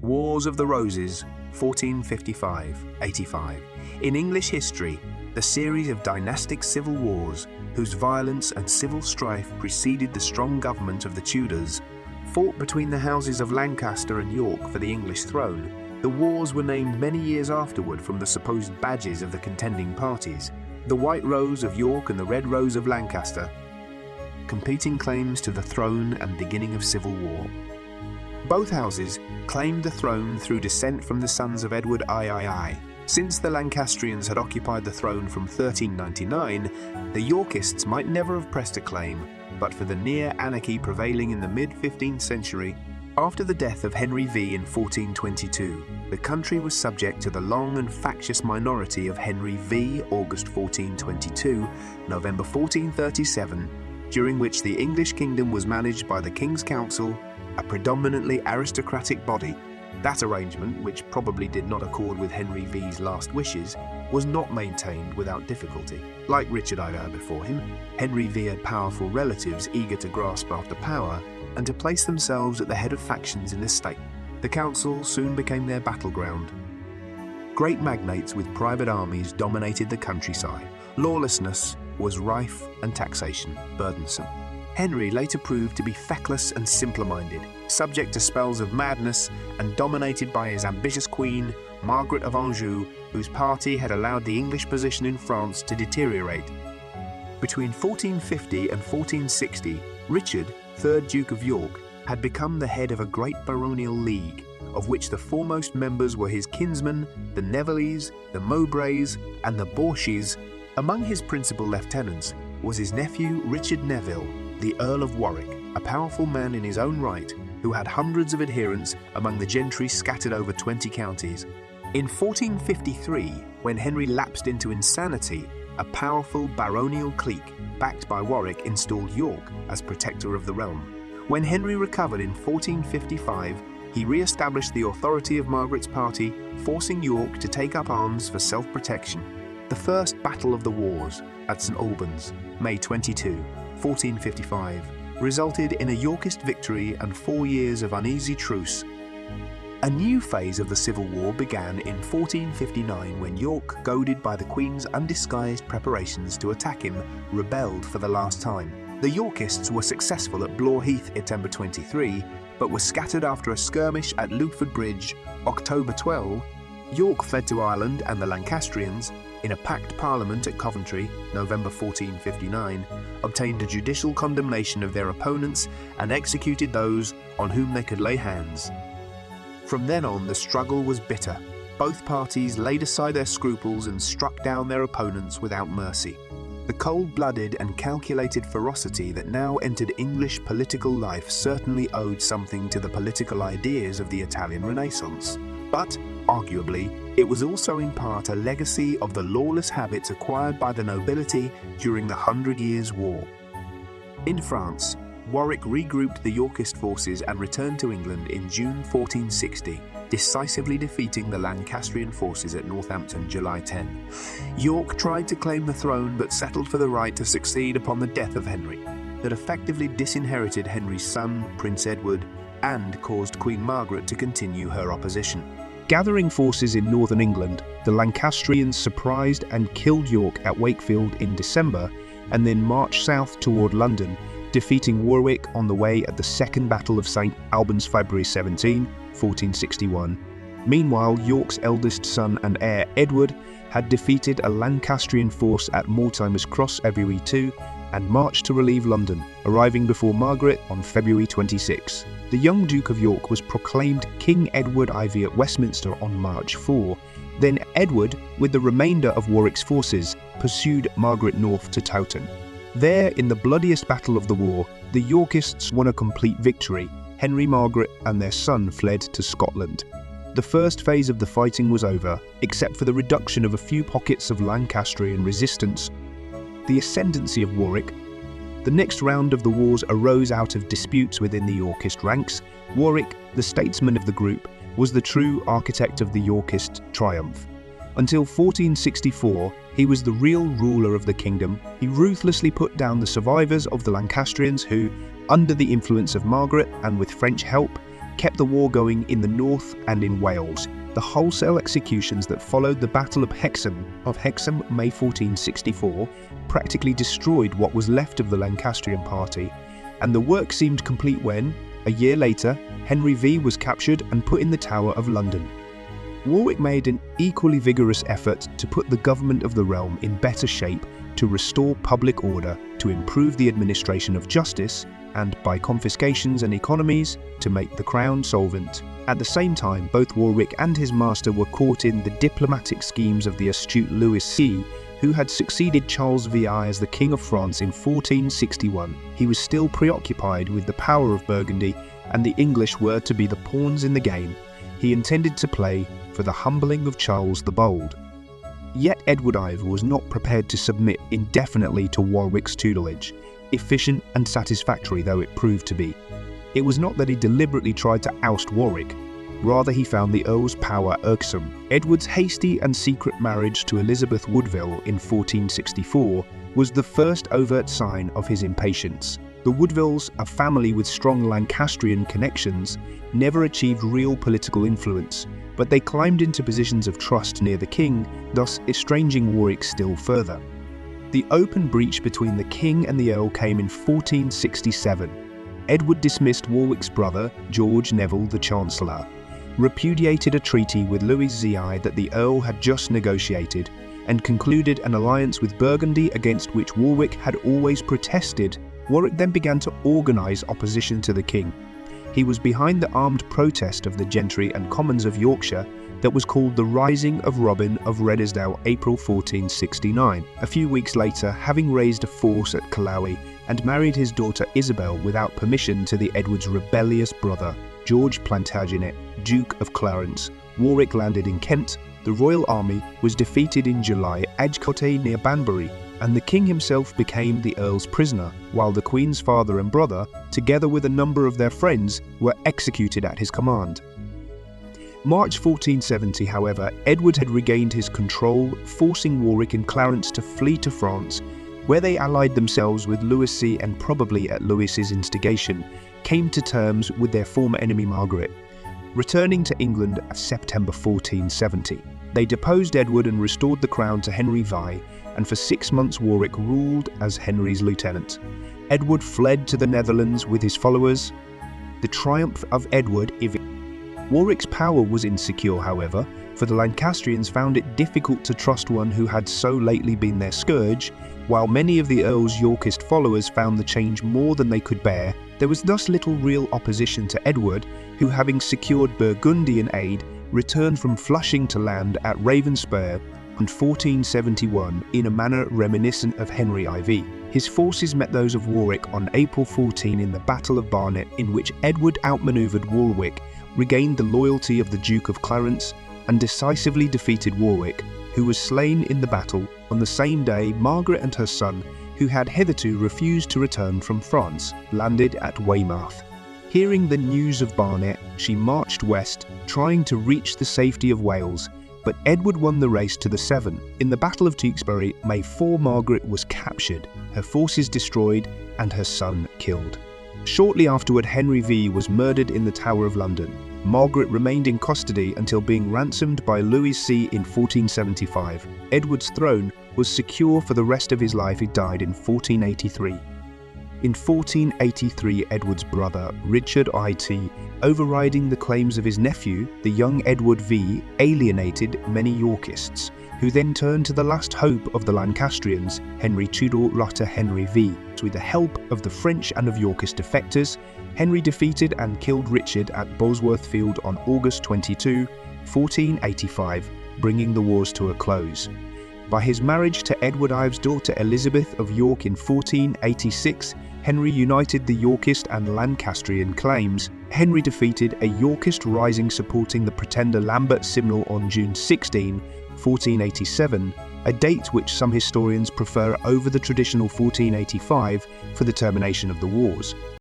Wars of the Roses, 1455–85. In English history, the series of dynastic civil wars, whose violence and civil strife preceded the strong government of the Tudors, fought between the houses of Lancaster and York for the English throne. The wars were named many years afterward from the supposed badges of the contending parties, the White Rose of York and the Red Rose of Lancaster, competing claims to the throne and beginning of civil war. Both houses claimed the throne through descent from the sons of Edward III. Since the Lancastrians had occupied the throne from 1399, the Yorkists might never have pressed a claim, but for the near anarchy prevailing in the mid-15th century. After the death of Henry V in 1422, the country was subject to the long and factious minority of Henry V, August 1422, November 1437, during which the English kingdom was managed by the King's Council, a predominantly aristocratic body. That arrangement, which probably did not accord with Henry V's last wishes, was not maintained without difficulty. Like Richard III before him, Henry V had powerful relatives eager to grasp after power and to place themselves at the head of factions in the state. The council soon became their battleground. Great magnates with private armies dominated the countryside. Lawlessness was rife and taxation burdensome. Henry later proved to be feckless and simple-minded, subject to spells of madness and dominated by his ambitious queen, Margaret of Anjou, whose party had allowed the English position in France to deteriorate. Between 1450 and 1460, Richard, 3rd Duke of York, had become the head of a great baronial league, of which the foremost members were his kinsmen, the Nevilles, the Mowbrays, and the Bourchies. Among his principal lieutenants was his nephew Richard Neville, the Earl of Warwick, a powerful man in his own right, who had hundreds of adherents among the gentry scattered over 20 counties. In 1453, when Henry lapsed into insanity, a powerful baronial clique, backed by Warwick, installed York as protector of the realm. When Henry recovered in 1455, he re-established the authority of Margaret's party, forcing York to take up arms for self-protection. The first Battle of the Wars, at St Albans, May 22, 1455, resulted in a Yorkist victory and 4 years of uneasy truce. A new phase of the Civil War began in 1459 when York, goaded by the Queen's undisguised preparations to attack him, rebelled for the last time. The Yorkists were successful at Blore Heath, September 23, but were scattered after a skirmish at Lutford Bridge, October 12. York fled to Ireland, and the Lancastrians, in a packed parliament at Coventry, November 1459, obtained a judicial condemnation of their opponents and executed those on whom they could lay hands. From then on, the struggle was bitter. Both parties laid aside their scruples and struck down their opponents without mercy. The cold-blooded and calculated ferocity that now entered English political life certainly owed something to the political ideas of the Italian Renaissance. But, arguably, it was also in part a legacy of the lawless habits acquired by the nobility during the 100 Years' War. In France, Warwick regrouped the Yorkist forces and returned to England in June 1460, decisively defeating the Lancastrian forces at Northampton July 10. York tried to claim the throne but settled for the right to succeed upon the death of Henry, that effectively disinherited Henry's son, Prince Edward, and caused Queen Margaret to continue her opposition. Gathering forces in northern England, the Lancastrians surprised and killed York at Wakefield in December, and then marched south toward London, defeating Warwick on the way at the Second Battle of St Albans, February 17, 1461. Meanwhile, York's eldest son and heir, Edward, had defeated a Lancastrian force at Mortimer's Cross, February 2, and marched to relieve London, arriving before Margaret on February 26. The young Duke of York was proclaimed King Edward IV at Westminster on March 4. Then Edward, with the remainder of Warwick's forces, pursued Margaret north to Towton. There, in the bloodiest battle of the war, the Yorkists won a complete victory. Henry, Margaret, and their son fled to Scotland. The first phase of the fighting was over, except for the reduction of a few pockets of Lancastrian resistance. The ascendancy of Warwick. The next round of the wars arose out of disputes within the Yorkist ranks. Warwick, the statesman of the group, was the true architect of the Yorkist triumph. Until 1464, he was the real ruler of the kingdom. He ruthlessly put down the survivors of the Lancastrians who, under the influence of Margaret and with French help, kept the war going in the north and in Wales. The wholesale executions that followed the Battle of Hexham, May 1464, practically destroyed what was left of the Lancastrian party, and the work seemed complete when, a year later, Henry V was captured and put in the Tower of London. Warwick made an equally vigorous effort to put the government of the realm in better shape, to restore public order, to improve the administration of justice, and by confiscations and economies, to make the crown solvent. At the same time, both Warwick and his master were caught in the diplomatic schemes of the astute Louis C, who had succeeded Charles VI as the King of France in 1461. He was still preoccupied with the power of Burgundy, and the English were to be the pawns in the game he intended to play for the humbling of Charles the Bold. Yet Edward IV was not prepared to submit indefinitely to Warwick's tutelage, efficient and satisfactory though it proved to be. It was not that he deliberately tried to oust Warwick, rather he found the Earl's power irksome. Edward's hasty and secret marriage to Elizabeth Woodville in 1464 was the first overt sign of his impatience. The Woodvilles, a family with strong Lancastrian connections, never achieved real political influence, but they climbed into positions of trust near the king, thus estranging Warwick still further. The open breach between the king and the earl came in 1467. Edward dismissed Warwick's brother, George Neville the Chancellor, repudiated a treaty with Louis VI that the earl had just negotiated, and concluded an alliance with Burgundy against which Warwick had always protested. Warwick then began to organise opposition to the king. He was behind the armed protest of the gentry and commons of Yorkshire that was called the Rising of Robin of Redesdale, April 1469. A few weeks later, having raised a force at Calloway and married his daughter Isabel without permission to the Edward's rebellious brother, George Plantagenet, Duke of Clarence, Warwick landed in Kent. The royal army was defeated in July at Edgecote near Banbury, and the king himself became the earl's prisoner, while the queen's father and brother, together with a number of their friends, were executed at his command. March 1470, however, Edward had regained his control, forcing Warwick and Clarence to flee to France, where they allied themselves with Louis C and, probably at Louis's instigation, came to terms with their former enemy Margaret. Returning to England in September 1470, they deposed Edward and restored the crown to Henry VI, and for 6 months Warwick ruled as Henry's lieutenant. Edward fled to the Netherlands with his followers. The triumph of Edward. Warwick's power was insecure, however, for the Lancastrians found it difficult to trust one who had so lately been their scourge. While many of the Earl's Yorkist followers found the change more than they could bear, there was thus little real opposition to Edward, who, having secured Burgundian aid, returned from Flushing to land at Ravenspur in 1471 in a manner reminiscent of Henry IV. His forces met those of Warwick on April 14 in the Battle of Barnet, in which Edward outmanoeuvred Warwick, regained the loyalty of the Duke of Clarence, and decisively defeated Warwick, who was slain in the battle. On the same day, Margaret and her son, who had hitherto refused to return from France, landed at Weymouth. Hearing the news of Barnet, she marched west, trying to reach the safety of Wales, but Edward won the race to the Severn. In the Battle of Tewkesbury, May 4, Margaret was captured, her forces destroyed, and her son killed. Shortly afterward, Henry V was murdered in the Tower of London. Margaret remained in custody until being ransomed by Louis C in 1475. Edward's throne was secure for the rest of his life. He died in 1483. In 1483, Edward's brother, Richard IT, overriding the claims of his nephew, the young Edward V, alienated many Yorkists, who then turned to the last hope of the Lancastrians, Henry Tudor Rutter Henry V. With the help of the French and of Yorkist defectors, Henry defeated and killed Richard at Bosworth Field on August 22, 1485, bringing the wars to a close. By his marriage to Edward Ives' daughter Elizabeth of York in 1486, Henry united the Yorkist and Lancastrian claims. Henry defeated a Yorkist rising supporting the pretender Lambert Simnel on June 16, 1487, a date which some historians prefer over the traditional 1485 for the termination of the wars.